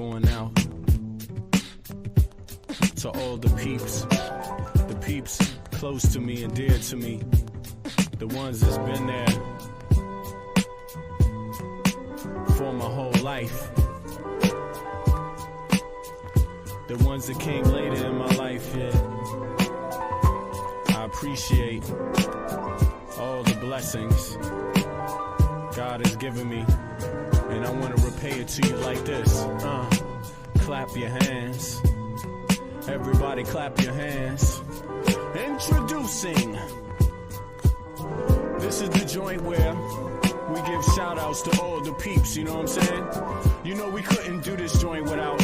going out to all the peeps close to me and dear to me, the ones that's been there for my whole life, the ones that came later in my life. Yeah, I appreciate all the blessings God has given me, and I want to repay it to you like this. Clap your hands. Everybody clap your hands. Introducing. This is the joint where we give shout outs to all the peeps, you know what I'm saying? You know we couldn't do this joint without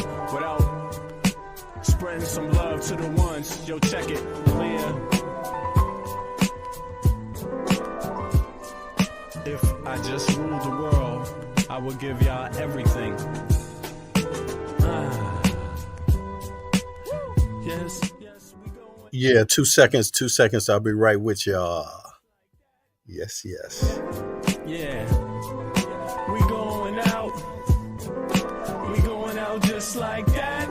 spreading some love to the ones. Yo, check it, Leah. If I just ruled the world, I would give y'all everything. Yes, we going. Yeah, 2 seconds. I'll be right with y'all. Yes. Yeah, we going out. We going out just like that.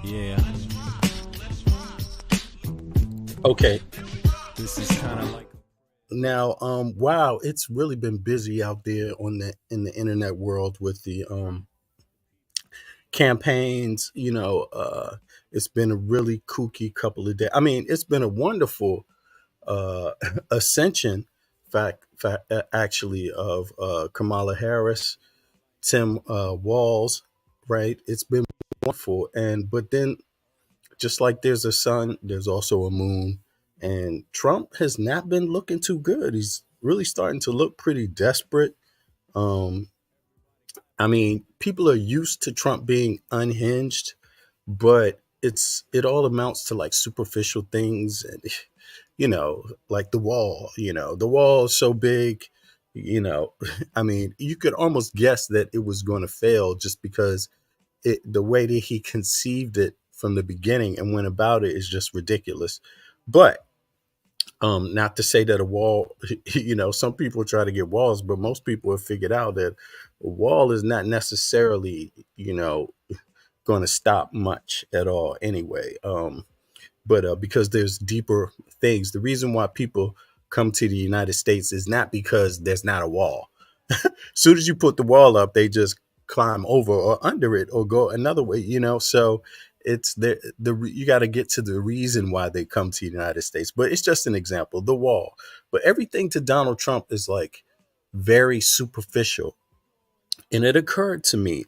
Yeah. Okay. This is kind of like. Now, wow, it's really been busy out there in the internet world with the campaigns. It's been a really kooky couple of days. I mean, it's been a wonderful ascension, actually, of Kamala Harris, Tim Walz, right? It's been wonderful, but then just like there's a sun, there's also a moon. And Trump has not been looking too good. He's really starting to look pretty desperate. I mean, people are used to Trump being unhinged, but it all amounts to like superficial things. And, like the wall, the wall is so big, I mean, you could almost guess that it was going to fail just because the way that he conceived it from the beginning and went about it is just ridiculous. But not to say that a wall, some people try to get walls, but most people have figured out that a wall is not necessarily, going to stop much at all anyway. But because there's deeper things, the reason why people come to the United States is not because there's not a wall. As soon as you put the wall up, they just climb over or under it or go another way, so it's you got to get to the reason why they come to the United States. But it's just an example, the wall. But everything to Donald Trump is like very superficial. And it occurred to me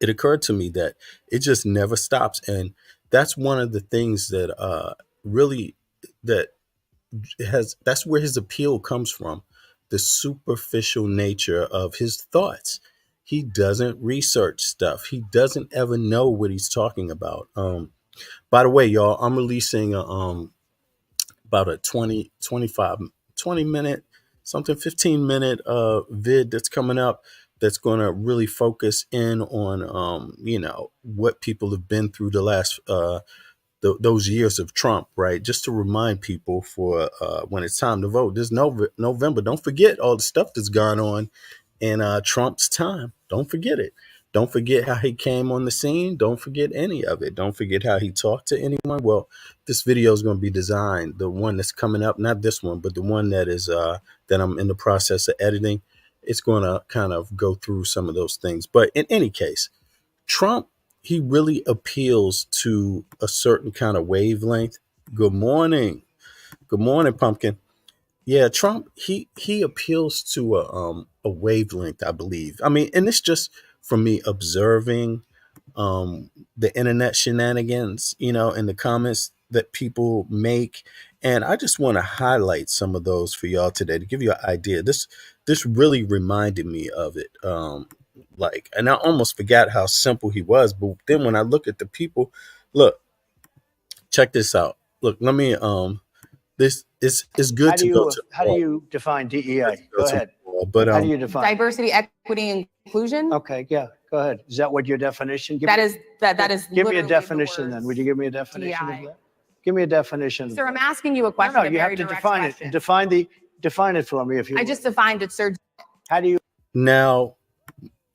that it just never stops. And that's one of the things that that's where his appeal comes from, the superficial nature of his thoughts. He doesn't research stuff. He doesn't ever know what he's talking about. By the way, y'all, I'm releasing about a 20 minute, 15 minute vid that's coming up that's going to really focus in on, what people have been through the last those years of Trump, right? Just to remind people for when it's time to vote this November. Don't forget all the stuff that's gone on in Trump's time. Don't forget it. Don't forget how he came on the scene. Don't forget any of it. Don't forget how he talked to anyone. Well, this video is going to be designed, the one that's coming up, not this one, but the one that is that I'm in the process of editing. It's going to kind of go through some of those things. But in any case, Trump, he really appeals to a certain kind of wavelength. Good morning. Good morning, Pumpkin. Yeah, Trump, he appeals to a wavelength, I believe. I mean, and it's just from me observing the internet shenanigans, in the comments that people make. And I just want to highlight some of those for y'all today to give you an idea. This really reminded me of it. And I almost forgot how simple he was. But then when I look at the people, look, check this out. Look, let me this is good to go to. How do you define DEI? Go ahead. But how do you define diversity, equity, and inclusion? Okay, yeah, go ahead. Is that what your definition? That is give me a definition then. Would you give me a definition of that? Give me a definition. Sir, I'm asking you a No, question. no, a you have very to direct define question. it. Define it for me if you I would. just defined it, sir. How do you? Now,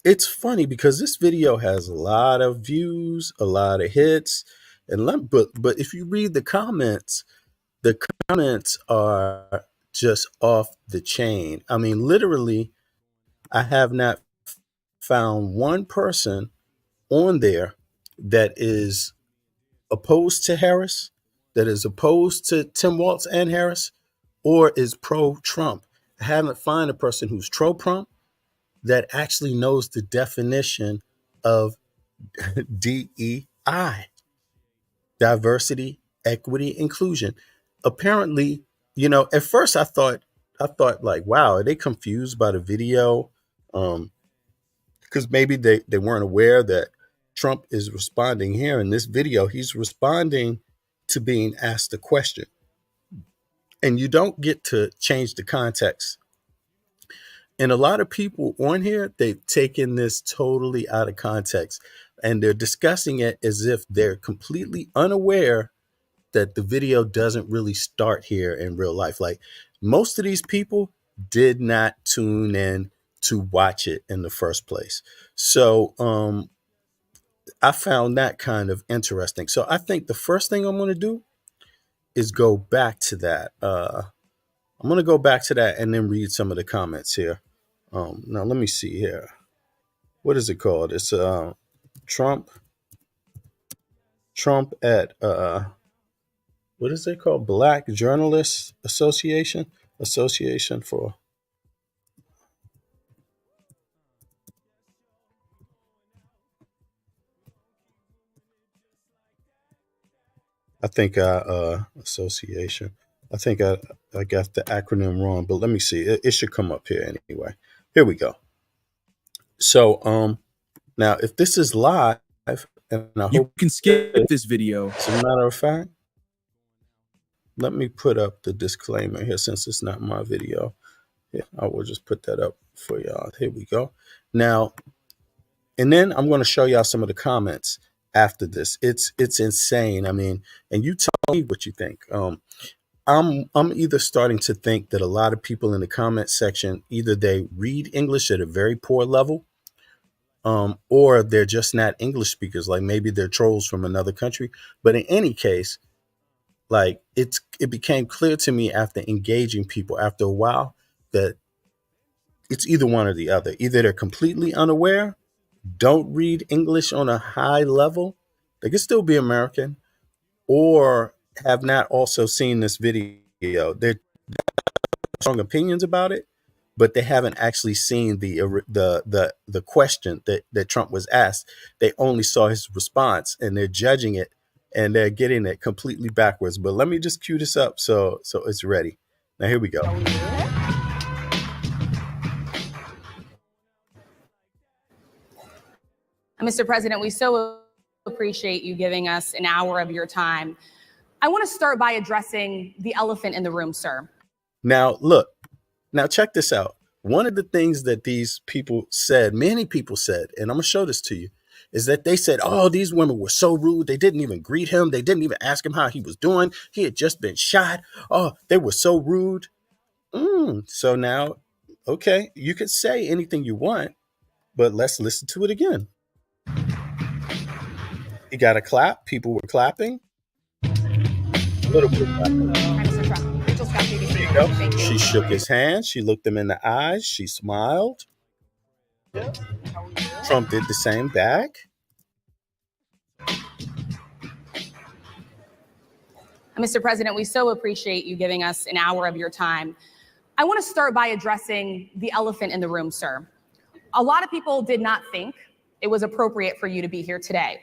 it's funny because this video has a lot of views, a lot of hits, but if you read the comments are just off the chain. I mean, literally, I have not found one person on there that is opposed to Harris, that is opposed to Tim Walz and Harris, or is pro-Trump. I haven't found a person who's pro-Trump that actually knows the definition of DEI, diversity, equity, inclusion. Apparently, at first I thought like, wow, are they confused by the video? Because maybe they weren't aware that Trump is responding here in this video. He's responding to being asked a question. And you don't get to change the context. And a lot of people on here, they've taken this totally out of context and they're discussing it as if they're completely unaware that the video doesn't really start here in real life. Like most of these people did not tune in to watch it in the first place. So I found that kind of interesting. So I think the first thing I'm going to do is go back to that. I'm going to go back to that and then read some of the comments here. Now let me see here. What is it called? It's Trump at what is it called? Black Journalists Association for. I think association. I think I got the acronym wrong, but let me see. It should come up here anyway. Here we go. So now if this is live, and I You hope can skip this video. as a matter of fact, let me put up the disclaimer here since it's not my video. Yeah, I will just put that up for y'all. Here we go. Now, and then I'm going to show y'all some of the comments after this. It's insane. I mean, and you tell me what you think. I'm either starting to think that a lot of people in the comment section, either they read English at a very poor level, or they're just not English speakers. Like maybe they're trolls from another country. But in any case, like it became clear to me after engaging people after a while that it's either one or the other. Either they're completely unaware, don't read English on a high level, they can still be American, or have not also seen this video. They're strong opinions about it, but they haven't actually seen the question that Trump was asked. They only saw his response and they're judging it and they're getting it completely backwards. But let me just cue this up so it's ready. Now here we go. Mr. President, we so appreciate you giving us an hour of your time. I want to start by addressing the elephant in the room, sir. Now, look, now check this out. One of the things that these people said, many people said, and I'm going to show this to you, is that they said, oh, these women were so rude. They didn't even greet him. They didn't even ask him how he was doing. He had just been shot. Oh, they were so rude. So now, okay, you could say anything you want, but let's listen to it again. He got a clap. People were clapping. A little bit of clapping. Hi, Mr. Trump. Rachel Scott, BBC. There you go. Thank you. She shook his hand. She looked him in the eyes. She smiled. Trump did the same back. Mr. President, we so appreciate you giving us an hour of your time. I want to start by addressing the elephant in the room, sir. A lot of people did not think it was appropriate for you to be here today.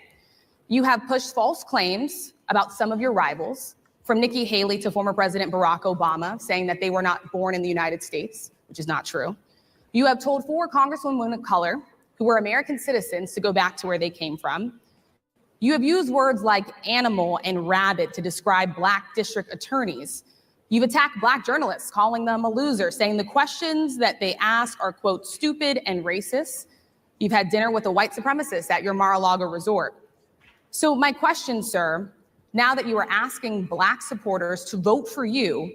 You have pushed false claims about some of your rivals, from Nikki Haley to former President Barack Obama, saying that they were not born in the United States, which is not true. You have told 4 congresswomen of color who were American citizens to go back to where they came from. You have used words like animal and rabid to describe Black district attorneys. You've attacked Black journalists, calling them a loser, saying the questions that they ask are, quote, stupid and racist. You've had dinner with a white supremacist at your Mar-a-Lago resort. So my question, sir, now that you are asking Black supporters to vote for you,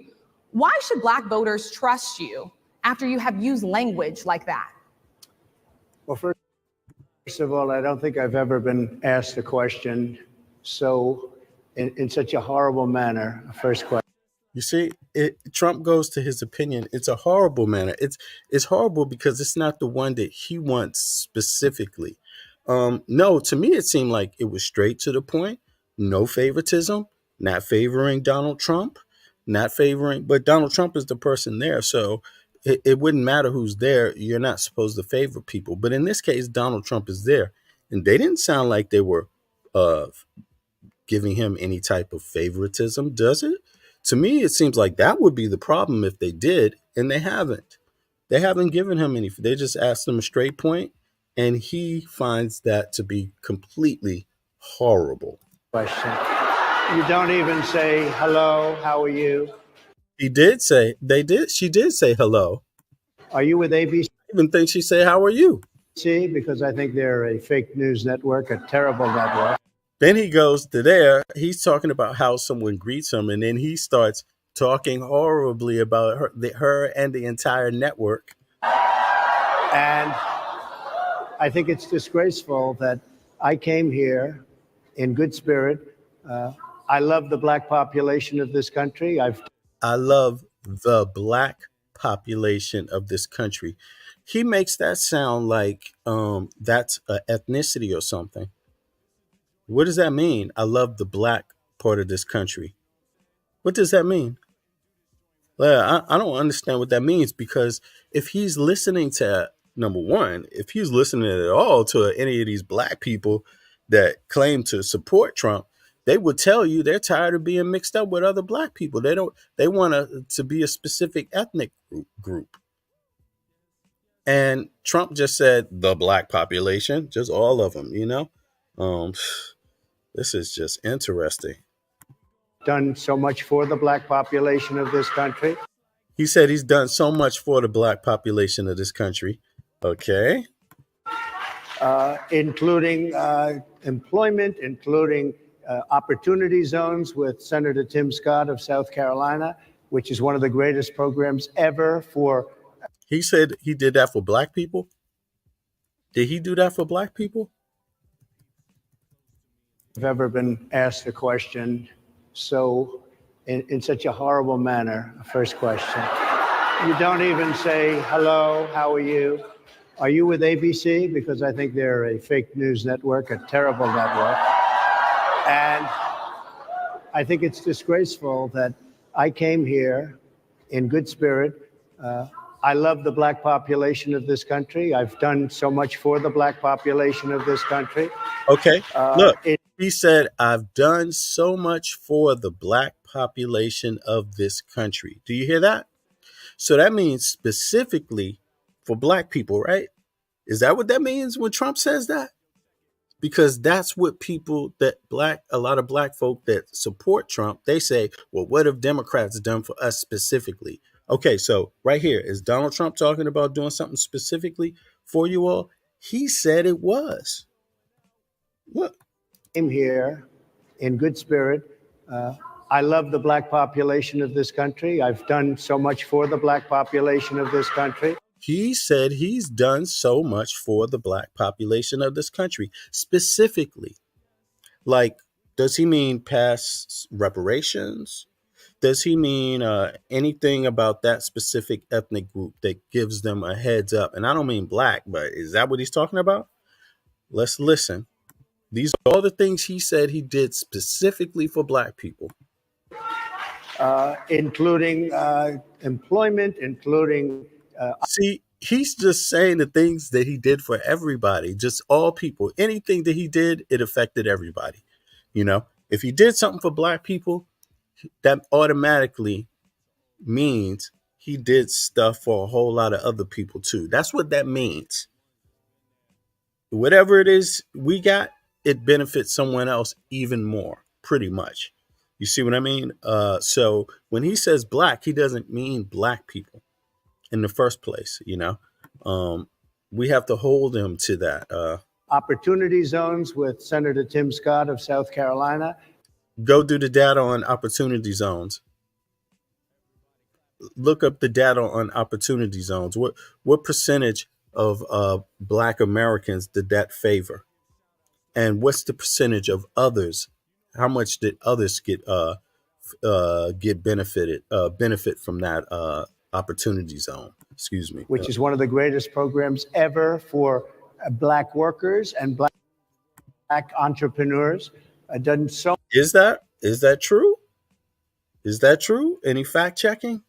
why should Black voters trust you after you have used language like that? Well, first of all, I don't think I've ever been asked a question so in such a horrible manner. First question. You see, Trump goes to his opinion. It's a horrible manner. It's horrible because it's not the one that he wants specifically. No, to me, it seemed like it was straight to the point. No favoritism, not favoring Donald Trump, not favoring, but Donald Trump is the person there. So it wouldn't matter who's there. You're not supposed to favor people. But in this case, Donald Trump is there. And they didn't sound like they were giving him any type of favoritism, does it? To me, it seems like that would be the problem if they did, and they haven't. They haven't given him any. They just asked him a straight point, and he finds that to be completely horrible. Question. You don't even say hello, how are you? She did say hello. Are you with ABC? I even think she said, how are you? Because I think they're a fake news network, a terrible network. Then he goes to there. He's talking about how someone greets him, and then he starts talking horribly about her and the entire network. And I think it's disgraceful that I came here in good spirit. I love the Black population of this country. I love the Black population of this country. He makes that sound like that's an ethnicity or something. What does that mean? I love the Black part of this country. What does that mean? Well, I don't understand what that means, because if he's listening to, number one, if he's listening at all to any of these Black people that claim to support Trump, they would tell you they're tired of being mixed up with other Black people. They want to be a specific ethnic group. And Trump just said the Black population, just all of them, This is just interesting. Done so much for the Black population of this country. He said he's done so much for the Black population of this country. Okay. Including employment, including opportunity zones with Senator Tim Scott of South Carolina, which is one of the greatest programs ever for. He said he did that for Black people. Did he do that for Black people? I've ever been asked a question so in such a horrible manner. First question. You don't even say hello, how are you? Are you with ABC? Because I think they're a fake news network, a terrible network. And I think it's disgraceful that I came here in good spirit. I love the Black population of this country. I've done so much for the Black population of this country. Okay, look, he said, I've done so much for the Black population of this country. Do you hear that? So that means specifically for Black people, right? Is that what that means when Trump says that? Because that's what a lot of Black folk that support Trump, they say, well, what have Democrats done for us specifically? Okay, so right here, is Donald Trump talking about doing something specifically for you all? He said it was. Look. I'm here in good spirit. I love the Black population of this country. I've done so much for the Black population of this country. He said he's done so much for the Black population of this country, specifically. Like, does he mean past reparations? Does he mean anything about that specific ethnic group that gives them a heads up? And I don't mean Black, but is that what he's talking about? Let's listen. These are all the things he said he did specifically for Black people. Including employment, including... See, he's just saying the things that he did for everybody, just all people. Anything that he did, it affected everybody. If he did something for Black people, that automatically means he did stuff for a whole lot of other people too. That's what that means. Whatever it is we got, it benefits someone else even more, pretty much. You see what I mean? So when he says Black, he doesn't mean Black people in the first place. We have to hold him to that. Opportunity zones with Senator Tim Scott of South Carolina. Go do the data on opportunity zones. Look up the data on opportunity zones. What percentage of Black Americans did that favor, and what's the percentage of others? How much did others get benefit from that opportunity zone? Excuse me. which is one of the greatest programs ever for Black workers and Black entrepreneurs. Done so. Is that true? Is that true? Any fact checking?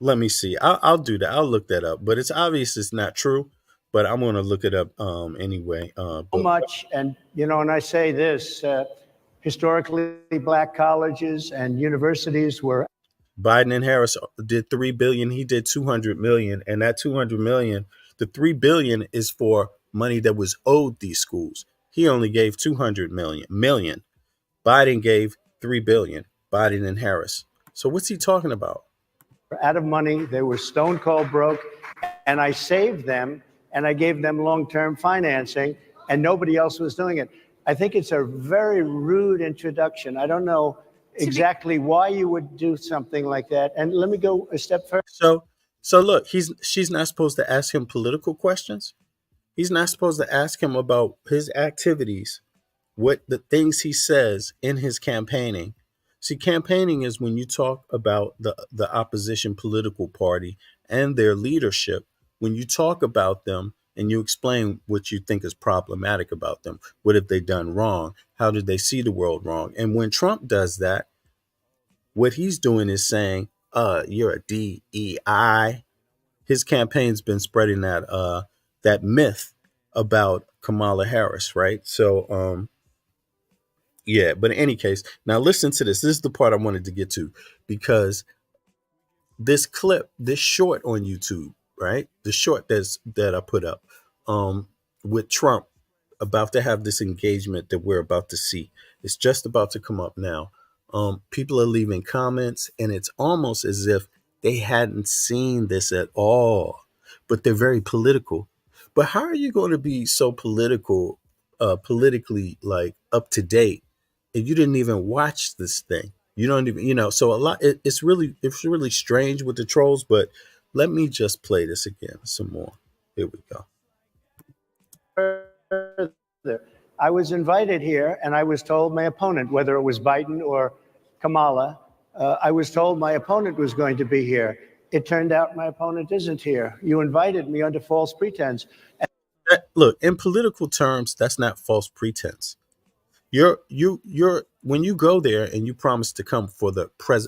Let me see. I'll do that. I'll look that up. But it's obvious it's not true. But I'm going to look it up anyway. Much, and and I say this: historically, Black colleges and universities were. Biden and Harris did 3 billion. He did 200 million, and that 200 million, the 3 billion is for money that was owed these schools. He only gave 200 million. Biden gave 3 billion. Biden and Harris. So what's he talking about? Out of money, they were stone cold broke, and I saved them, and I gave them long-term financing, and nobody else was doing it. I think it's a very rude introduction. I don't know exactly why you would do something like that. And let me go a step further. So look, she's not supposed to ask him political questions. He's not supposed to ask him about his activities, what the things he says in his campaigning. See, campaigning is when you talk about the opposition political party and their leadership, when you talk about them and you explain what you think is problematic about them. What have they done wrong? How did they see the world wrong? And when Trump does that, what he's doing is saying, you're a DEI. His campaign's been spreading that myth about Kamala Harris, right? So yeah, but in any case, now listen to this. This is the part I wanted to get to, because this clip, this short on YouTube, right? The short that I put up with Trump about to have this engagement that we're about to see. It's just about to come up now. People are leaving comments, and it's almost as if they hadn't seen this at all, but they're very political. But how are you going to be so politically like up to date, and you didn't even watch this thing? You don't even, so a lot, it's really strange with the trolls, but let me just play this again some more. Here we go. I was invited here, and I was told my opponent, whether it was Biden or Kamala, I was told my opponent was going to be here. It turned out my opponent isn't here. You invited me under false pretense. Look, in political terms, that's not false pretense. You're when you go there and you promise to come for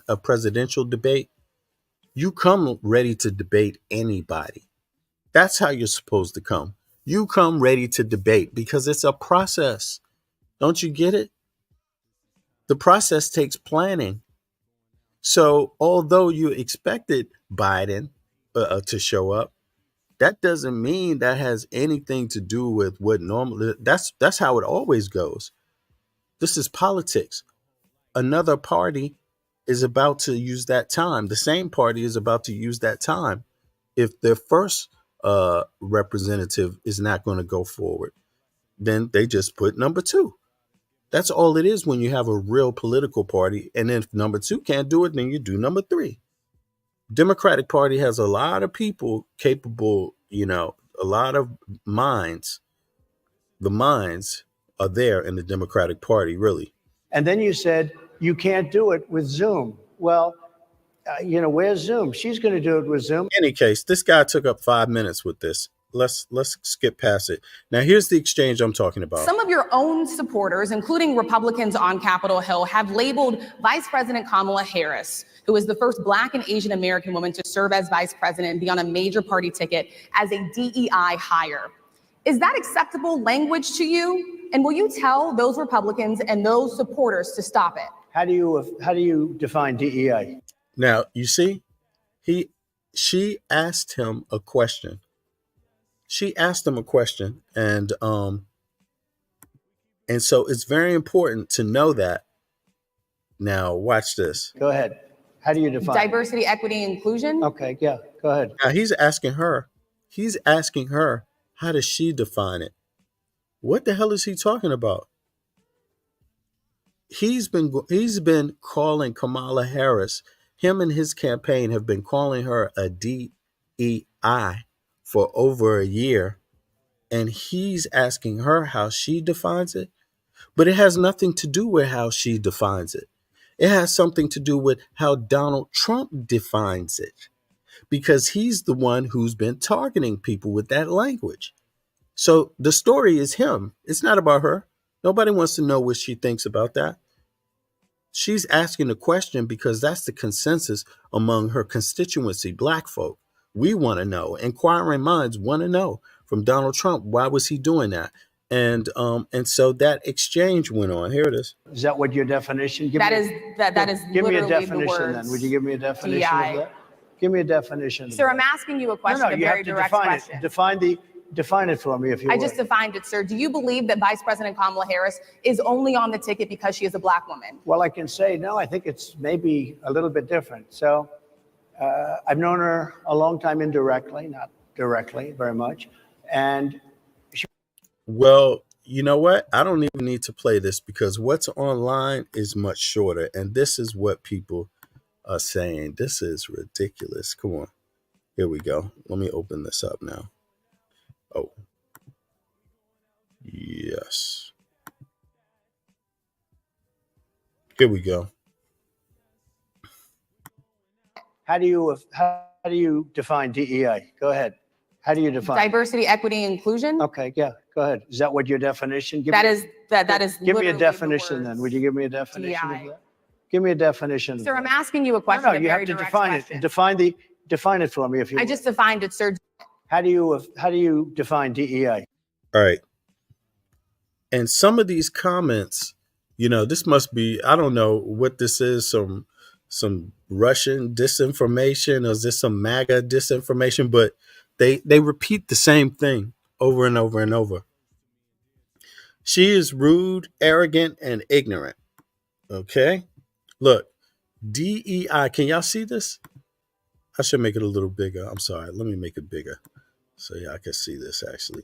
a presidential debate, you come ready to debate anybody. That's how you're supposed to come. You come ready to debate because it's a process. Don't you get it? The process takes planning. So although you expected Biden to show up, that doesn't mean that has anything to do with what normally. That's how it always goes. This is politics. Another party is about to use that time. The same party is about to use that time. If their first representative is not going to go forward, then they just put number two. That's all it is when you have a real political party. And then if number two can't do it, then you do number three. Democratic Party has a lot of people capable, a lot of minds. The minds are there in the Democratic Party, really. And then you said, you can't do it with Zoom. Well, where's Zoom? She's going to do it with Zoom. In any case, this guy took up 5 minutes with this. Let's skip past it. Now, here's the exchange I'm talking about. Some of your own supporters, including Republicans on Capitol Hill, have labeled Vice President Kamala Harris, who is the first Black and Asian American woman to serve as vice president and be on a major party ticket, as a DEI hire. Is that acceptable language to you? And will you tell those Republicans and those supporters to stop it? How do you define DEI? Now, you see, she asked him a question. She asked him a question, and so it's very important to know that. Now, watch this. Go ahead. How do you define diversity, equity, inclusion? Okay, yeah, go ahead. Now he's asking her. How does she define it? What the hell is he talking about? He's been calling Kamala Harris. Him and his campaign have been calling her a DEI for over a year, and he's asking her how she defines it. But it has nothing to do with how she defines it. It has something to do with how Donald Trump defines it, because he's the one who's been targeting people with that language. So the story is him. It's not about her. Nobody wants to know what she thinks about that. She's asking the question because that's the consensus among her constituency, black folk. We want to know. Inquiring minds want to know from Donald Trump, why was he doing that? And so that exchange went on. Here it is. Is that what your definition? That is Give me a literally the definition then. words Would you give me a definition DEI. of that? Give me a definition. Sir, of I'm that. asking you a question, a you very have to direct define question. it. Define it for me if you I would. just defined it, sir. Do you believe that Vice President Kamala Harris is only on the ticket because she is a black woman? Well, I can say no. I think it's maybe a little bit different. So I've known her a long time indirectly, not directly very much. And Well, you know what? I don't even need to play this because what's online is much shorter. And this is what people are saying. This is ridiculous. Come on. Here we go. Let me open this up now. Oh, yes. Here we go. how do you define DEI? Go ahead. How do you define it? Diversity, equity, and inclusion? Okay, yeah, go ahead. Is that what your definition? That is Give me literally a the definition words then. Would you give me a definition DEI. of that? Give me a definition. Sir, of I'm that. asking you a question, No, a you have very to direct define question. it. Define it for me if you I would. just defined it, sir. How do you define DEI? All right. And some of these comments, this must be, I don't know what this is, some Russian disinformation, or is this some MAGA disinformation? But they repeat the same thing over and over and over. She is rude, arrogant, and ignorant. Okay? Look, DEI, can y'all see this? I should make it a little bigger. I'm sorry. Let me make it bigger so y'all can see this actually.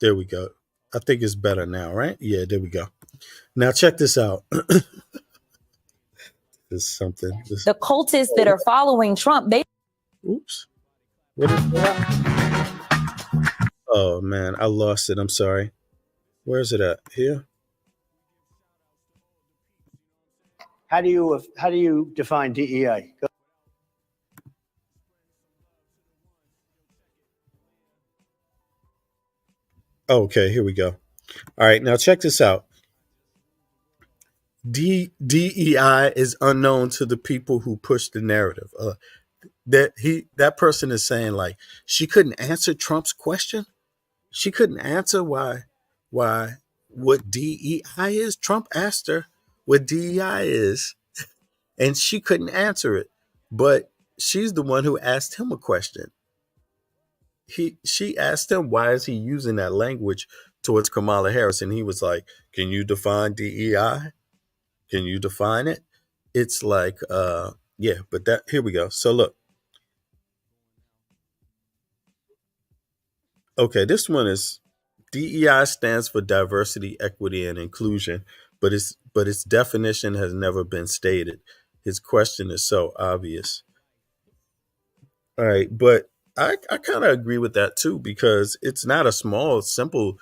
There we go. I think it's better now, right? Yeah, there we go. Now check this out. This is something. The cultists that are following Trump, they Oops. What is that? Oh man, I lost it. I'm sorry. Where is it at? Here? How do you define DEI? Okay, here we go. All right, now check this out. DEI is unknown to the people who push the narrative. That person is saying like she couldn't answer Trump's question. She couldn't answer why what DEI is. Trump asked her what DEI is, and she couldn't answer it. But she's the one who asked him a question. She asked him why is he using that language towards Kamala Harris, and he was like, "Can you define DEI? Can you define it?" It's like, yeah, but that here we go. So look, okay, this one is DEI stands for diversity, equity, and inclusion, but its definition has never been stated. His question is so obvious. All right, but I kind of agree with that too because it's not a small, simple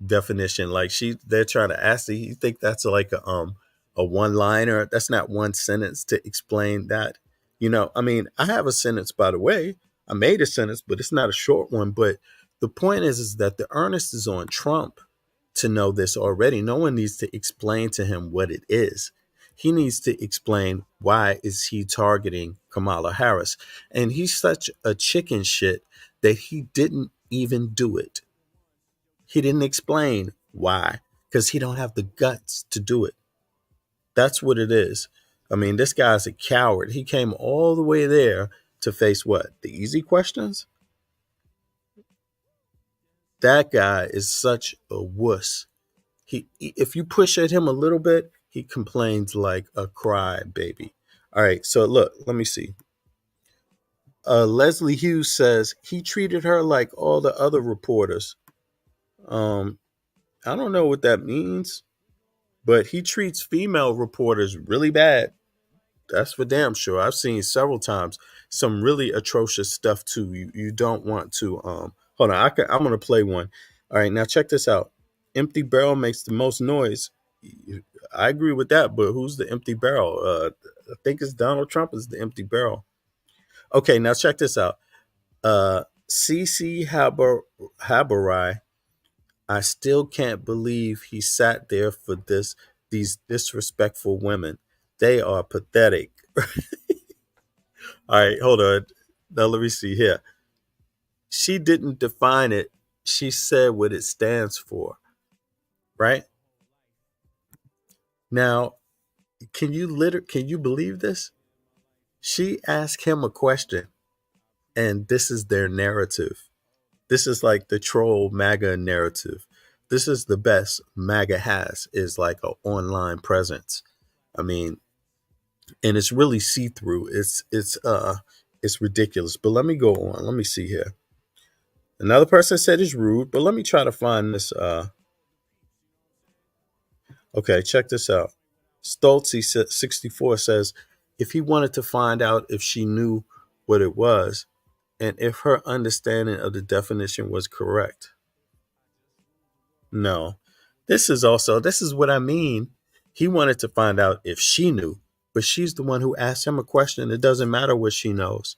definition. Like they're trying to ask you think that's like a one liner? That's not one sentence to explain that. I mean, I have a sentence by the way. I made a sentence, but it's not a short one. But the point is that the earnest is on Trump to know this already. No one needs to explain to him what it is. He needs to explain why is he targeting Kamala Harris. And he's such a chicken shit that he didn't even do it. He didn't explain why because he don't have the guts to do it. That's what it is. I mean, this guy's a coward. He came all the way there to face what? The easy questions? That guy is such a wuss. If you push at him a little bit, he complains like a cry baby. All right, so look, let me see. Leslie Hughes says he treated her like all the other reporters. I don't know what that means. but he treats female reporters really bad. That's for damn sure. I've seen several times some really atrocious stuff too. You don't want to hold on. I'm gonna play one. All right, now check this out. Empty barrel makes the most noise. I agree with that, but who's the empty barrel? I think it's Donald Trump is the empty barrel. Okay, now check this out. CC Haberai, I still can't believe he sat there for these disrespectful women. They are pathetic. All right, hold on. Now let me see here. She didn't define it. She said what it stands for. Right? Now, can you believe this? She asked him a question, and this is their narrative. This is like the troll MAGA narrative. This is the best MAGA has, is like an online presence. I mean, and it's really see-through. It's ridiculous. But let me go on. Let me see here. Another person said it's rude, but let me try to find this. Okay, check this out. Stoltzy64 says if he wanted to find out if she knew what it was and if her understanding of the definition was correct. No. This is what I mean. He wanted to find out if she knew, but she's the one who asked him a question. It doesn't matter what she knows.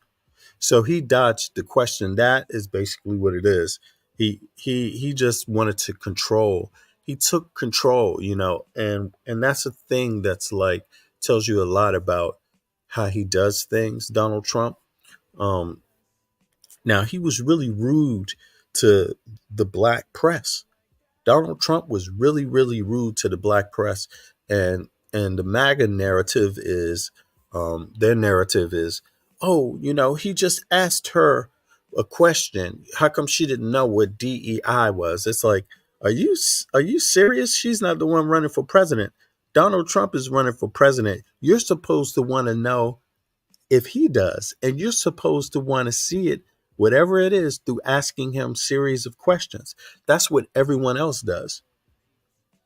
So he dodged the question. That is basically what it is. He just wanted to control. He took control, and that's a thing that's like tells you a lot about how he does things, Donald Trump. Now he was really rude to the black press. Donald Trump was really, really rude to the black press, and the MAGA narrative is, their narrative is, oh, he just asked her a question. How come she didn't know what DEI was? It's like, are you serious? She's not the one running for president. Donald Trump is running for president. You're supposed to want to know if he does, and you're supposed to want to see it, whatever it is, through asking him series of questions. That's what everyone else does.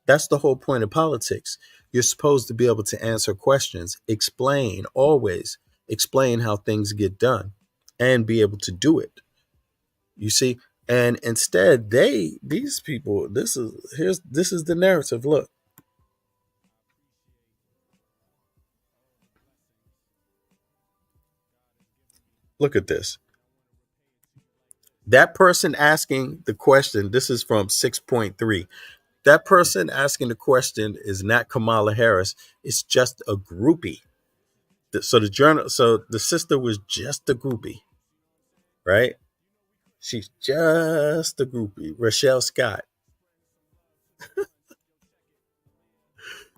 That's the whole point of politics. You're supposed to be able to answer questions, always explain how things get done, and be able to do it. You see, and instead these people, this is the narrative. Look at this. That person asking the question, this is from 6.3. That person asking the question is not Kamala Harris. It's just a groupie. So the sister was just a groupie, right? She's just a groupie. Rochelle Scott.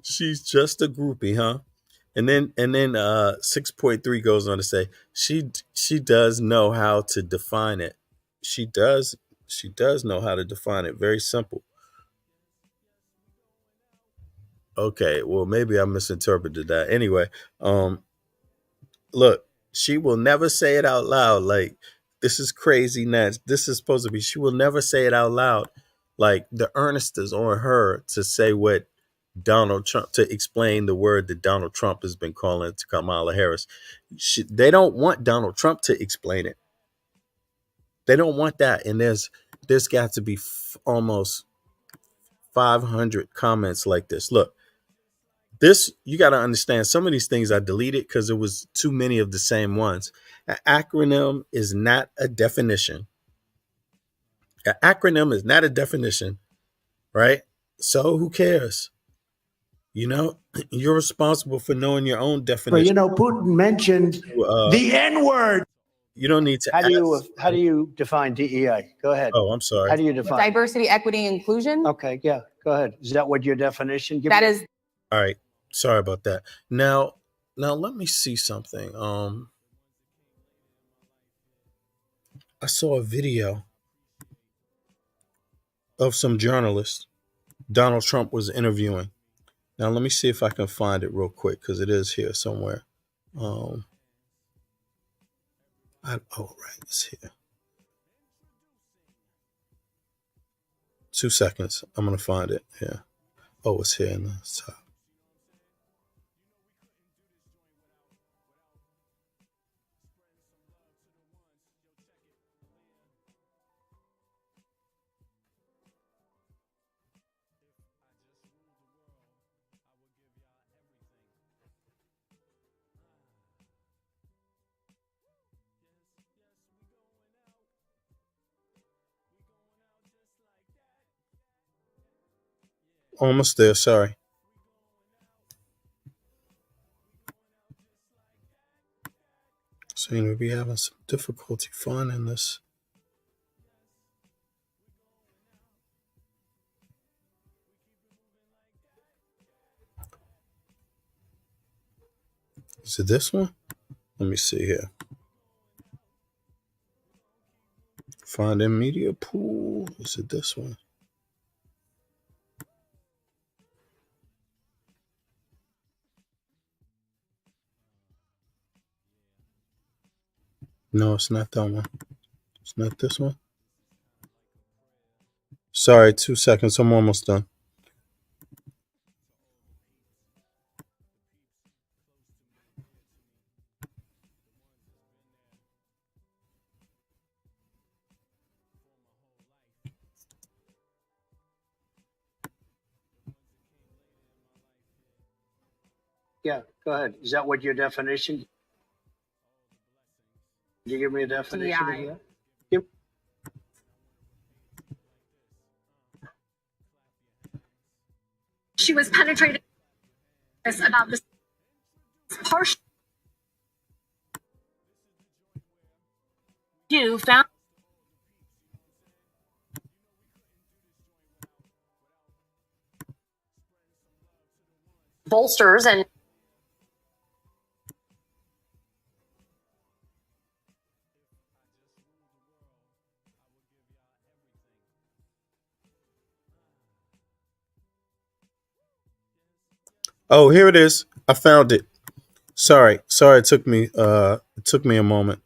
She's just a groupie, huh? And then 6.3 goes on to say she does know how to define it. She does know how to define it. Very simple. Okay, well maybe I misinterpreted that. Anyway, look, she will never say it out loud. Like, this is crazy nuts. This is supposed to be. She will never say it out loud. Like, the earnest is on her to say what Donald Trump, to explain the word that Donald Trump has been calling to Kamala Harris. They don't want Donald Trump to explain it. They don't want that. And there's got to be almost 500 comments like this. Look, this, you got to understand, some of these things I deleted because it was too many of the same ones. An acronym is not a definition. An acronym is not a definition, right? So who cares? You're responsible for knowing your own definition. But Putin mentioned the N-word. You don't need to. How do you define DEI? Go ahead. Oh, I'm sorry. How do you define Diversity, equity, inclusion. Okay, yeah, go ahead. Is that what your definition? That is. All right. Sorry about that. Now let me see something. I saw a video of some journalists Donald Trump was interviewing. Now let me see if I can find it real quick because it is here somewhere. Right, it's here. 2 seconds. I'm gonna find it. Yeah. Oh, it's here in the top. Almost there. Sorry. Seem to be having some difficulty finding this. Is it this one? Let me see here. Find in media pool. Is it this one? No, it's not that one. It's not this one. Sorry, 2 seconds. I'm almost done. Yeah, go ahead. Is that what your definition? Did you give me a definition of that? Yep. She was penetrated about this partial. You found bolsters and Oh, here it is. I found it. Sorry. It took me a moment.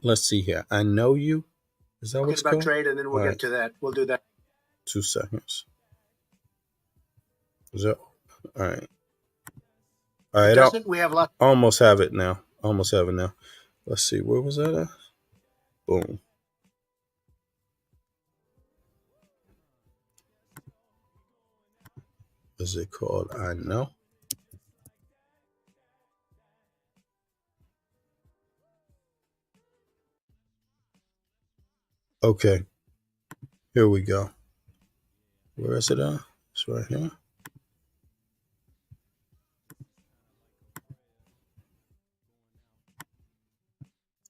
Let's see here. I know you. Is that Talking what's about called? trade, and then we'll All get right. to that. We'll do that. 2 seconds. Is that all right? All right. Doesn't we have lots? I almost have it now. Let's see. Where was that at? Boom. Is it called I Know? Okay. Here we go. Where is it at? It's right here.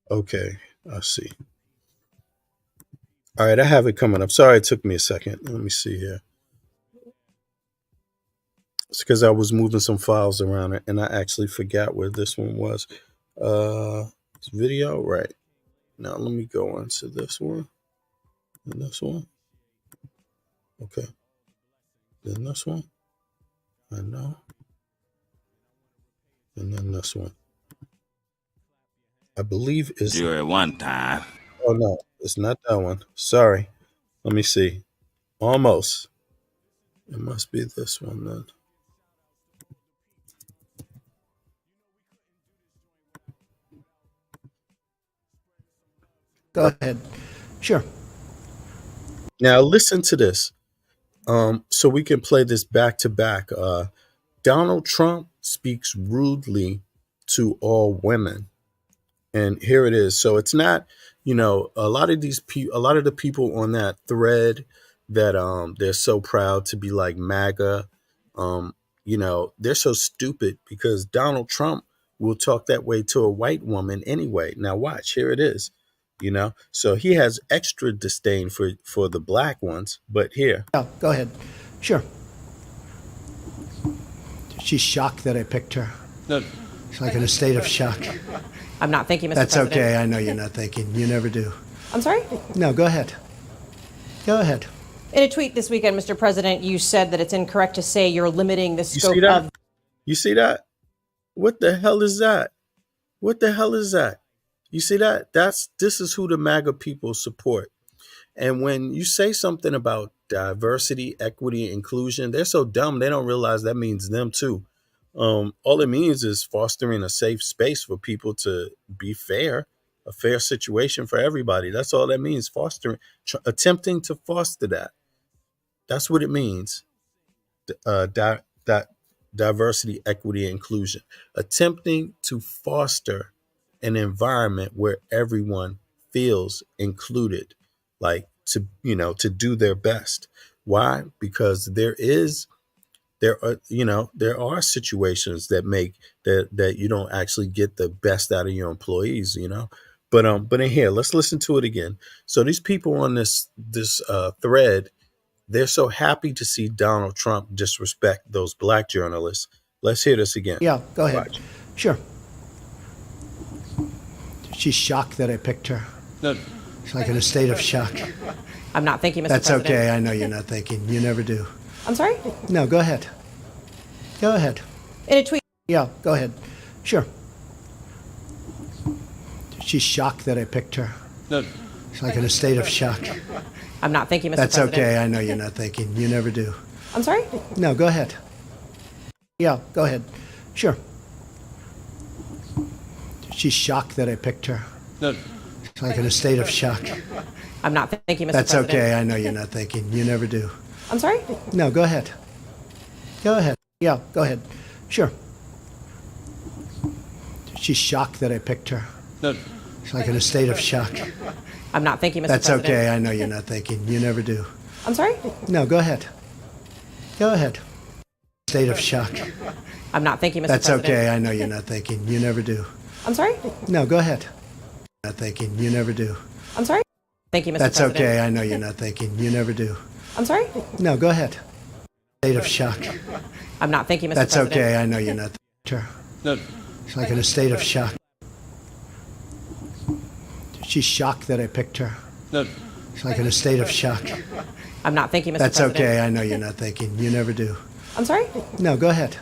Okay. I see. All right. I have it coming up. Sorry, it took me a second. Let me see here. It's because I was moving some files around it and I actually forgot where this one was. It's video, right? Now let me go into this one and this one. Okay. Then this one. I know. And then this one. I believe is At one time. oh no, it's not that one. Sorry. Let me see. Almost. It must be this one then. Go ahead. Sure. Now listen to this. So we can play this back to back. Donald Trump speaks rudely to all women. And here it is. So it's not, a lot of the people on that thread that they're so proud to be like MAGA, they're so stupid because Donald Trump will talk that way to a white woman anyway. Now watch, here it is. So he has extra disdain for the black ones, but here. Yeah, go ahead. Sure. She's shocked that I picked her. No. She's like in a state of shock. I'm not thinking, Mr. That's President. okay. I know you're not thinking. You never do. I'm sorry? No, go ahead. Go ahead. In a tweet this weekend, Mr. President, you said that it's incorrect to say you're limiting the You scope see that? of. You see that? What the hell is that? What the hell is that? You see that? This is who the MAGA people support. And when you say something about diversity, equity, inclusion. They're so dumb they don't realize that means them too. All it means is fostering a safe space for people to be fair, a fair situation for everybody. That's all that means. Fostering, attempting to foster that. That's what it means. Diversity, equity, inclusion. Attempting to foster an environment where everyone feels included, like to do their best. Why? Because there are situations that make that you don't actually get the best out of your employees, but in here, let's listen to it again. So these people on this thread, they're so happy to see Donald Trump disrespect those black journalists. Let's hear this again. Yeah, go ahead. Watch. Sure. She's shocked that I picked her. No. She's like in a state of shock. I'm not thinking, Mr. That's President. okay. I know you're not thinking. You never do. I'm sorry? No, go ahead. Go ahead. In a tweet. Yeah, go ahead. Sure. She's shocked that I picked her. No. She's like in a state of shock. I'm not thinking, Mr. That's President. okay. I know you're not thinking. You never do. I'm sorry? No, go ahead. Yeah, go ahead. Sure. She's shocked that I picked her. No. She's like in a state of shock. I'm not thinking, Mr. That's President. okay. I know you're not thinking. You never do. I'm sorry? No, go ahead. Go ahead. Yeah, go ahead. Sure. She's shocked that I picked her. No. She's like in a state of shock. I'm not thinking, Mr. That's President. okay. I know you're not thinking. You never do. I'm sorry? No, go ahead. Go ahead. State of shock. I'm not thinking, Mr. That's President. okay. I know you're not thinking. You never do. I'm sorry? No, go ahead. Not thinking. You never do. I'm sorry? Thank you, Mr. That's President. okay. I know you're not thinking. You never do. I'm sorry? No, go ahead. State of shock. I'm not thinking, Mr. That's President. okay. I know you're not thinking. No. She's like in a state of shock. She's shocked that I picked her. No. She's like in a state of shock. I'm not thinking, Mr. That's President. okay. I know you're not thinking. You never do. I'm sorry? No, go ahead.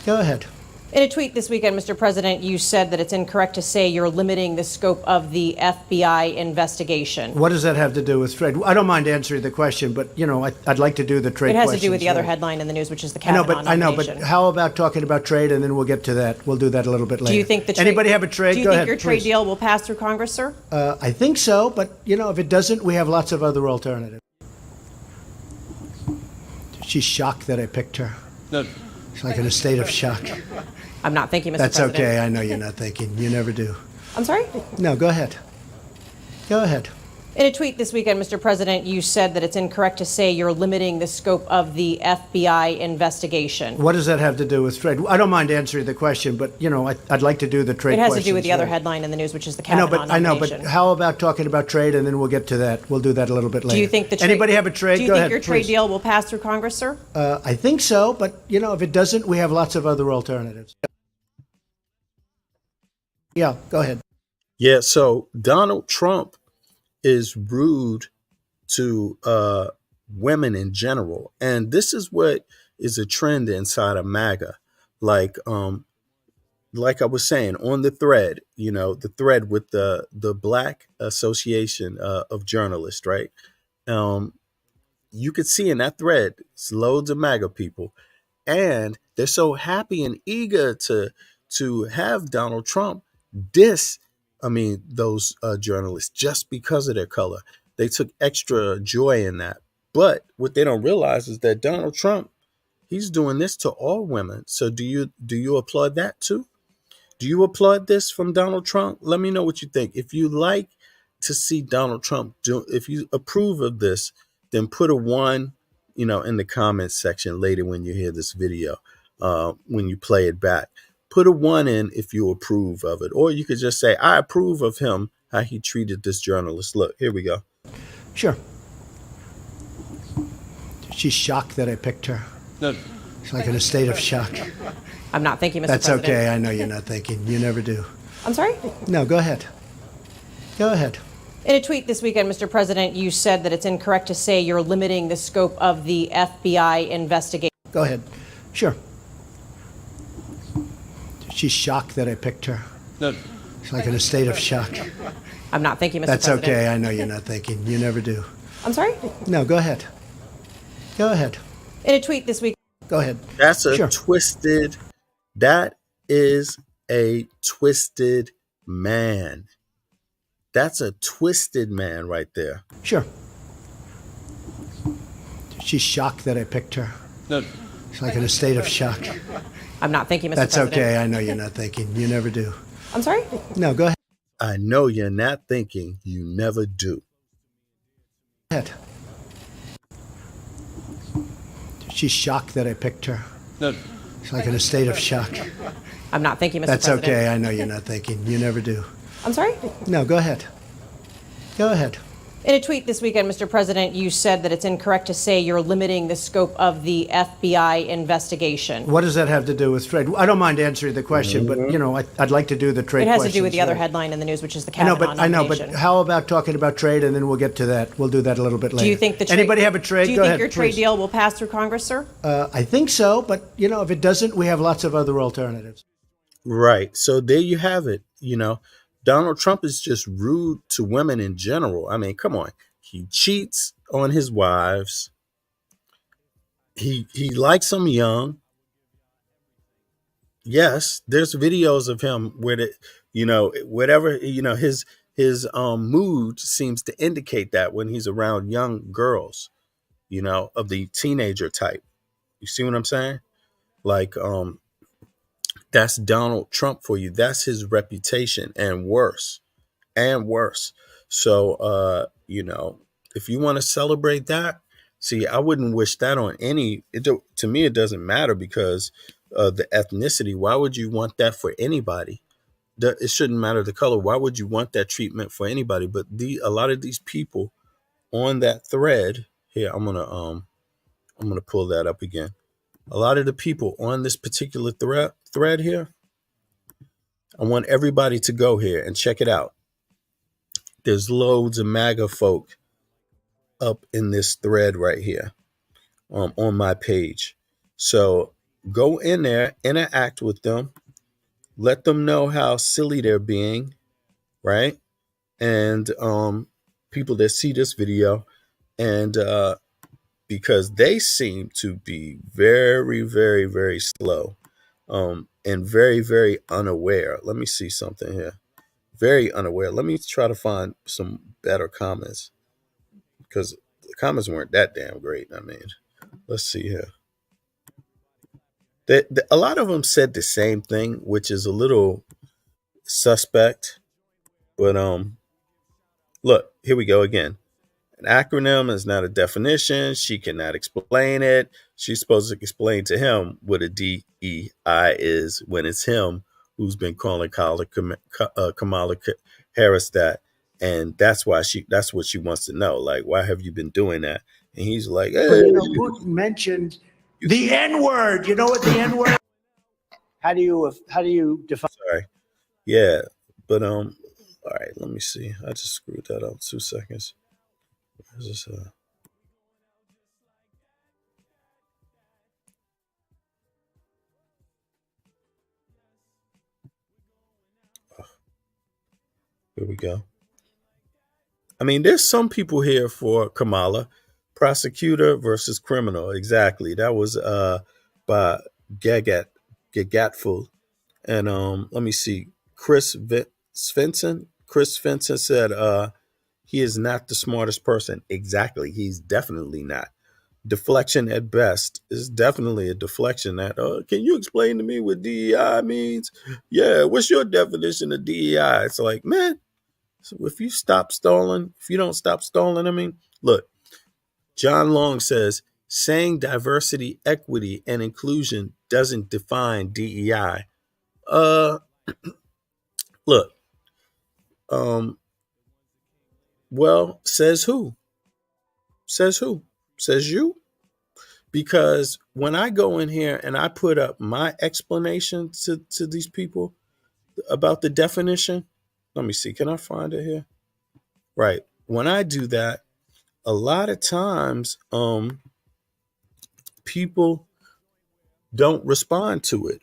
Go ahead. In a tweet this weekend, Mr. President, you said that it's incorrect to say you're limiting the scope of the FBI investigation. What does that have to do with trade? I don't mind answering the question, but I'd like to do the trade. It has to do with the questions, other yeah. headline in the news, which is the I know, Kavanaugh but nomination. how about talking about trade, and then we'll get to that. We'll do that a little bit later. Do you think the trade, anybody have a trade? Do you Go think ahead, your trade please. deal will pass through Congress, sir? I think so, but if it doesn't, we have lots of other alternatives. She's shocked that I picked her. No. She's like in a state of shock. I'm not thinking, Mr. That's President. okay. I know you're not thinking. You never do. I'm sorry? No, go ahead. Go ahead. In a tweet this weekend, Mr. President, you said that it's incorrect to say you're limiting the scope of the FBI investigation. What does that have to do with trade? I don't mind answering the question, but I'd like to do the trade. It has to do with questions, the other yeah. headline in the news, which is the I know, Kavanaugh but nomination. how about talking about trade, and then we'll get to that. We'll do that a little bit later. Do you think the trade, anybody have a trade? Do you Go think ahead, your trade please. deal will pass through Congress, sir? I think so, but if it doesn't, we have lots of other alternatives. Yeah, go ahead. Yeah, so Donald Trump is rude to women in general, and this is what is a trend inside of MAGA. Like I was saying on the thread, the thread with the Black Association of Journalists, right? You could see in that thread, it's loads of MAGA people, and they're so happy and eager to have Donald Trump diss those journalists just because of their color. They took extra joy in that. But what they don't realize is that Donald Trump, he's doing this to all women. So do you applaud that too? Do you applaud this from Donald Trump? Let me know what you think. If you like to see Donald Trump if you approve of this, then put a 1, in the comments section later when you hear this video, when you play it back. Put a 1 in if you approve of it. Or you could just say, I approve of him, how he treated this journalist. Look, here we go. Sure. She's shocked that I picked her. No. She's like in a state of shock. I'm not thinking, Mr. That's President. okay. I know you're not thinking. You never do. I'm sorry? No, go ahead. Go ahead. In a tweet this weekend, Mr. President, you said that it's incorrect to say you're limiting the scope of the FBI investigation. Go ahead. Sure. She's shocked that I picked her. No. She's like in a state of shock. I'm not thinking, Mr. That's President. okay. I know you're not thinking. You never do. I'm sorry? No, go ahead. Go ahead. In a tweet this week, Go ahead. That's a Sure. twisted, that is a twisted man. That's a twisted man right there. Sure. She's shocked that I picked her. No, She's like in a state of shock. I'm not thinking, Mr. That's President. okay. I know you're not thinking. You never do. I'm sorry? No, go ahead. I know you're not thinking, you never do. Go ahead. She's shocked that I picked her. no, She's like in a state of shock. I'm not thinking, Mr. That's President. okay. I know you're not thinking. You never do. I'm sorry? No, go ahead. Go ahead. In a tweet this weekend, Mr. President, you said that it's incorrect to say you're limiting the scope of the FBI investigation. What does that have to do with trade? I don't mind answering the question, but you know, I'd like to do the trade. It has to do with questions, the other yeah. headline in the news, which is the I know, Kavanaugh but nomination. how about talking about trade, and then we'll get to that. We'll do that a little bit later. Do you think the trade, anybody have a trade? Do you Go think ahead, your trade please. deal will pass through Congress, sir? I think so, but you know, if it doesn't, we have lots of other alternatives. Right. So there you have it. You know, Donald Trump is just rude to women in general. I mean, come on. He cheats on his wives. He likes them young. Yes, there's videos of him where the, you know, whatever, you know, his mood seems to indicate that when he's around young girls, you know, of the teenager type. You see what I'm saying? Like, that's Donald Trump for you. That's his reputation, and worse. So, you know, if you want to celebrate that, see, I wouldn't wish that on any, to me, it doesn't matter because the ethnicity. Why would you want that for anybody? It shouldn't matter the color. Why would you want that treatment for anybody? But a lot of these people on that thread here, I'm gonna pull that up again. A lot of the people on this particular thread here, I want everybody to go here and check it out. There's loads of MAGA folk up in this thread right here on my page. So go in there, interact with them, let them know how silly they're being, right? And people that see this video, and because they seem to be very, very, very slow and very, very unaware. Let me see something here. Very unaware. Let me try to find some better comments because the comments weren't that damn great. I mean, let's see here. A lot of them said the same thing, which is a little suspect. But look, here we go again. An acronym is not a definition. She cannot explain it. She's supposed to explain to him what a DEI is when it's him who's been calling Kamala Harris that. And that's what she wants to know. Like, why have you been doing that? And he's like, hey. But, you know, Putin mentioned the N-word. You know what the N-word? How do you define? Sorry. Yeah. But all right, let me see. I just screwed that up. 2 seconds. Where's this? Here we go. I mean, there's some people here for Kamala, prosecutor versus criminal. Exactly. That was by Gagatful. And let me see. Chris Svensson said he is not the smartest person. Exactly. He's definitely not. Deflection at best is definitely a deflection. That can you explain to me what DEI means? Yeah, what's your definition of DEI? It's like, man, so if you stop stalling, if you don't stop stalling, I mean, look, John Long says saying diversity, equity, and inclusion doesn't define DEI. Look, well, says who? Says who? Says you? Because when I go in here and I put up my explanation to these people about the definition, let me see, can I find it here? Right. When I do that, a lot of times people don't respond to it.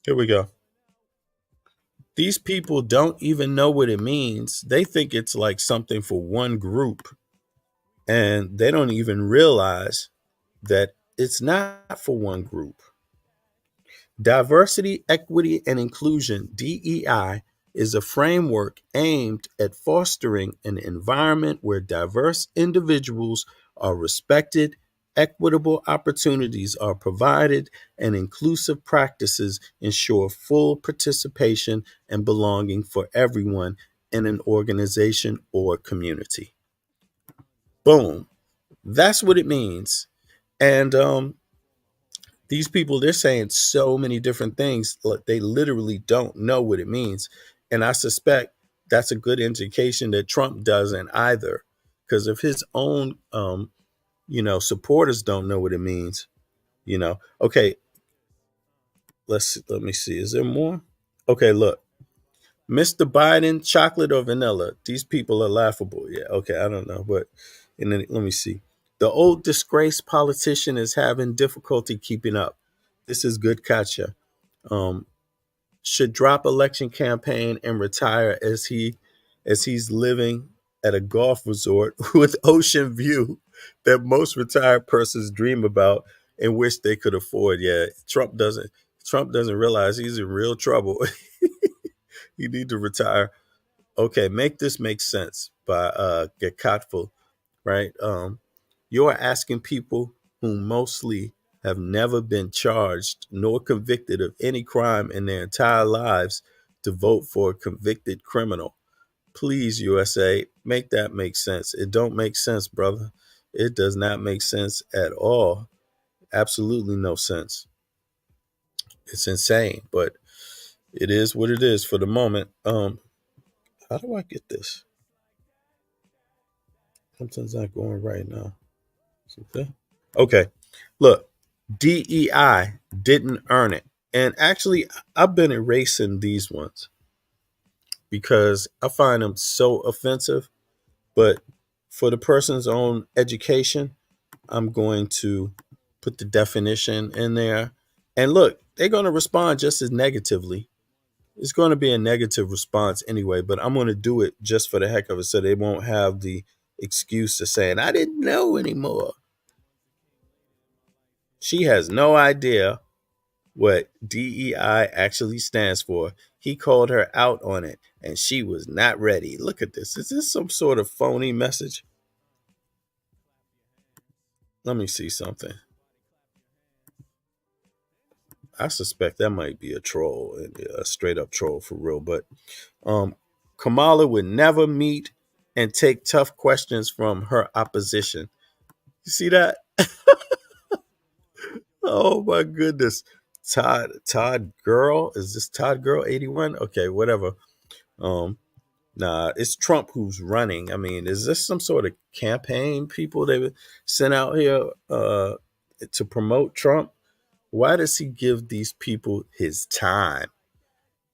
Here we go. These people don't even know what it means. They think it's like something for one group, and they don't even realize that it's not for one group. Diversity, equity, and inclusion, DEI, is a framework aimed at fostering an environment where diverse individuals are respected, equitable opportunities are provided, and inclusive practices ensure full participation and belonging for everyone in an organization or community. Boom. That's what it means. And these people, they're saying so many different things, like they literally don't know what it means. And I suspect that's a good indication that Trump doesn't either, because if his own supporters don't know what it means. Okay, let me see, is there more? Okay, look, Mr. Biden, chocolate or vanilla? These people are laughable. Yeah, okay, I don't know, but and then let me see. The old disgraced politician is having difficulty keeping up. This is good, Katya. Um, should drop election campaign and retire as he's living at a golf resort with ocean view that most retired persons dream about and wish they could afford. Yeah, Trump doesn't realize he's in real trouble. He need to retire. Okay, make this make sense by Gekatful, right? You're asking people who mostly have never been charged nor convicted of any crime in their entire lives to vote for a convicted criminal. Please, USA, make that make sense. It don't make sense, brother. It does not make sense at all. Absolutely no sense. It's insane, but it is what it is for the moment. How do I get this? Something's not going right now. Okay. Okay. Look, DEI didn't earn it. And actually, I've been erasing these ones because I find them so offensive. But for the person's own education, I'm going to put the definition in there. And look, they're going to respond just as negatively. It's going to be a negative response anyway, but I'm going to do it just for the heck of it so they won't have the excuse of saying, I didn't know anymore. She has no idea what DEI actually stands for. He called her out on it and she was not ready. Look at this. Is this some sort of phony message? Let me see something. I suspect that might be a troll, a straight up troll for real. But Kamala would never meet and take tough questions from her opposition. You see that? Oh my goodness. Todd Girl. Is this Todd Girl 81? Okay, whatever. Um, Nah, it's Trump who's running. I mean, is this some sort of campaign people they sent out here to promote Trump? Why does he give these people his time?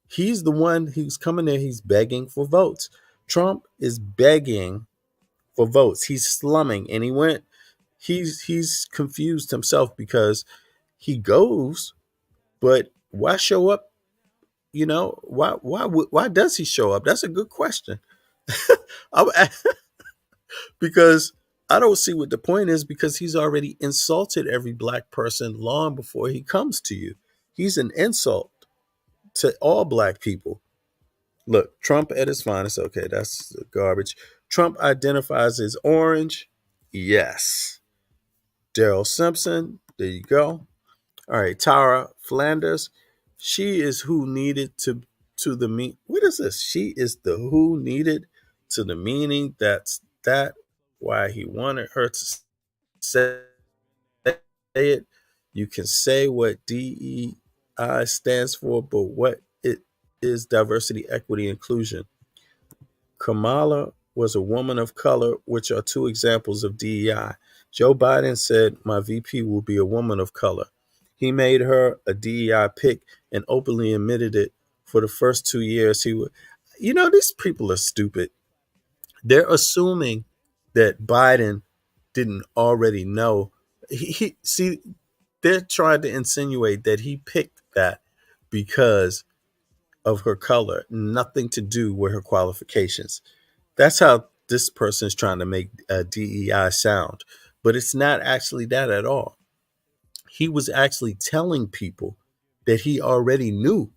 He's the one who's coming there. He's begging for votes. Trump is begging for votes. He's slumming, and he's confused himself because he goes, but why show up? Why does he show up? That's a good question. Because I don't see what the point is, because he's already insulted every black person long before he comes to you. He's an insult to all black people. Look, Trump at his finest. Okay, that's garbage. Trump identifies as orange. Yes. Daryl Simpson. There you go. All right, Tara Flanders. She is who needed to the mean. What is this? She is the who needed to the meaning. That's that. Why he wanted her to say it. You can say what DEI stands for, but what it is diversity, equity, inclusion. Kamala was a woman of color, which are two examples of DEI. Joe Biden said, my VP will be a woman of color. He made her a DEI pick and openly admitted it for the first 2 years. He would, these people are stupid. They're assuming that Biden didn't already know. See, they're trying to insinuate that he picked that because of her color, nothing to do with her qualifications. That's how this person is trying to make DEI sound, but it's not actually that at all. He was actually telling people that he already knew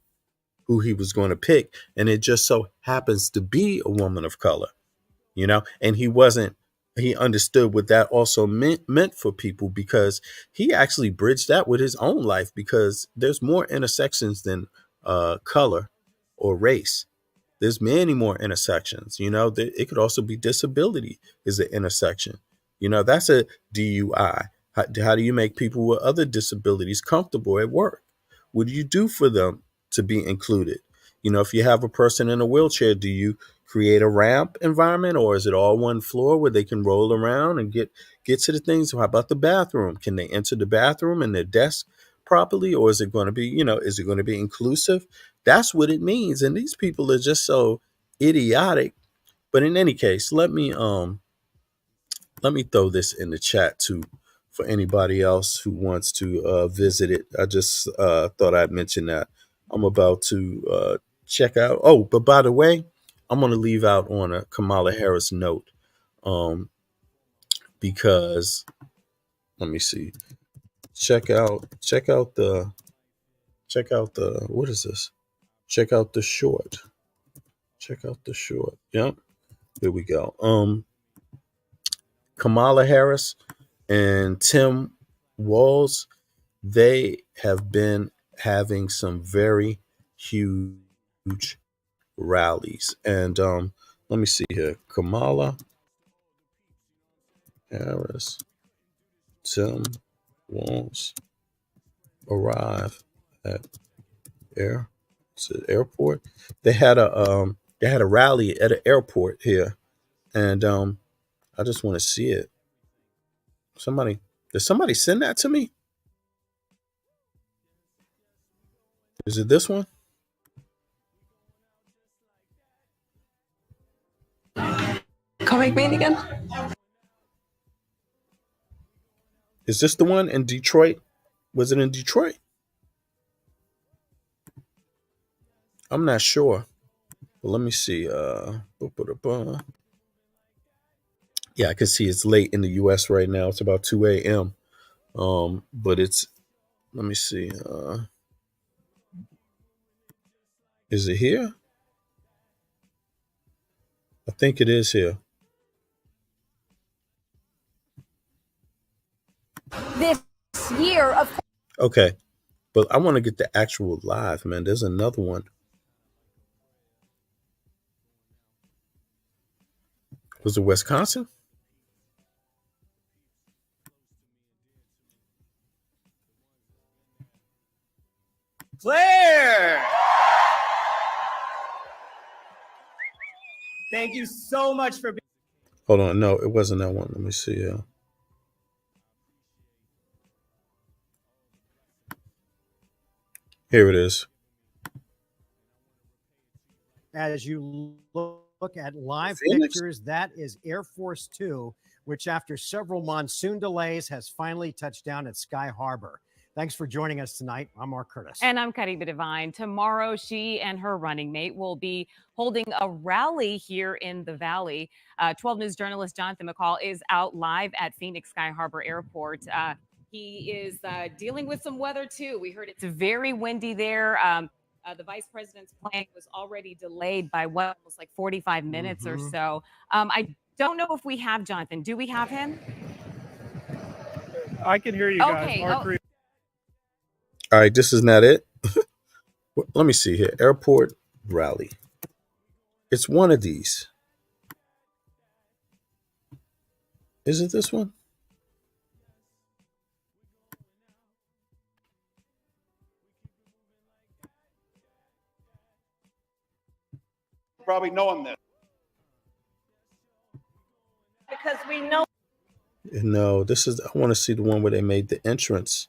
who he was going to pick, and it just so happens to be a woman of color, and he understood what that also meant for people, because he actually bridged that with his own life, because there's more intersections than color or race. There's many more intersections. It could also be disability is an intersection. That's a DUI. How do you make people with other disabilities comfortable at work? What do you do for them to be included? If you have a person in a wheelchair, do you create a ramp environment, or is it all one floor where they can roll around and get to the things? How about the bathroom? Can they enter the bathroom and their desk properly, or is it going to be, is it going to be inclusive? That's what it means. And these people are just so idiotic. But in any case, let me throw this in the chat too for anybody else who wants to visit it. I just thought I'd mention that. I'm about to check out. Oh, but by the way, I'm going to leave out on a Kamala Harris note, because let me see. Check out the what is this? Check out the short. Check out the short. Yep. Here we go. Kamala Harris and Tim Walz, they have been having some very huge rallies. And let me see here. Kamala Harris, Tim Walz arrive at airport. They had a rally at an airport here, and I just want to see it. Did somebody send that to me? Is it this one? Comic Bean again? Is this the one in Detroit? Was it in Detroit? I'm not sure. But let me see. Yeah, I can see it's late in the US right now. It's about 2 a.m. But let me see. Is it here? I think it is here. This year, of Okay. But I want to get the actual live, man. There's another one. Was it Wisconsin? Claire! Thank you so much for being. Hold on. No, it wasn't that one. Let me see. Here it is. As you look at live Phoenix? pictures, that is Air Force Two, which after several monsoon delays has finally touched down at Sky Harbor. Thanks for joining us tonight. I'm Mark Curtis. And I'm Karima Devine. Tomorrow, she and her running mate will be holding a rally here in the Valley. 12 News journalist Jonathan McCall is out live at Phoenix Sky Harbor Airport. He is dealing with some weather, too. We heard it's very windy there. The vice president's plane was already delayed by almost like 45 minutes or so. I don't know if we have Jonathan. Do we have him? I can hear you guys. Okay. Mark All right, this is not it. Let me see here. Airport rally. It's one of these. Is it this one? probably knowing this. Because we know. No, this is. I want to see the one where they made the entrance.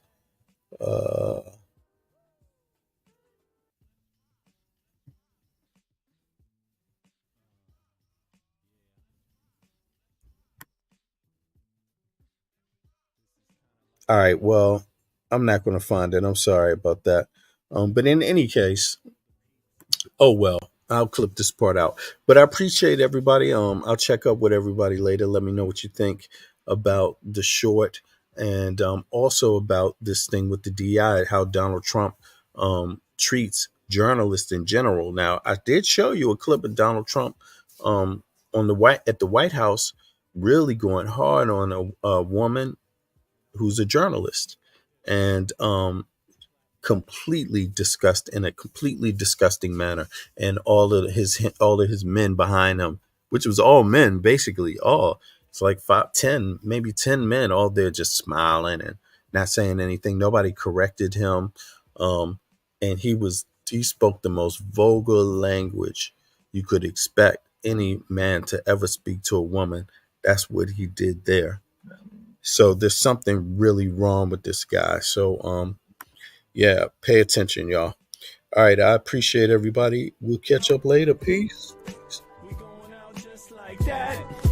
All right. Well, I'm not going to find it. I'm sorry about that. But in any case, oh well, I'll clip this part out. But I appreciate everybody. I'll check up with everybody later. Let me know what you think about the short, and also about this thing with the DI, how Donald Trump treats journalists in general. Now, I did show you a clip of Donald Trump on the White House really going hard on a woman who's a journalist, and completely disgust in a completely disgusting manner, and all of his men behind him, which was all men, basically all. It's like 5, 10, maybe 10 men, all there just smiling and not saying anything. Nobody corrected him, and he spoke the most vulgar language you could expect any man to ever speak to a woman. That's what he did there. So there's something really wrong with this guy. So yeah, pay attention, y'all. All right, I appreciate everybody. We'll catch up later. Peace. We going out just like that.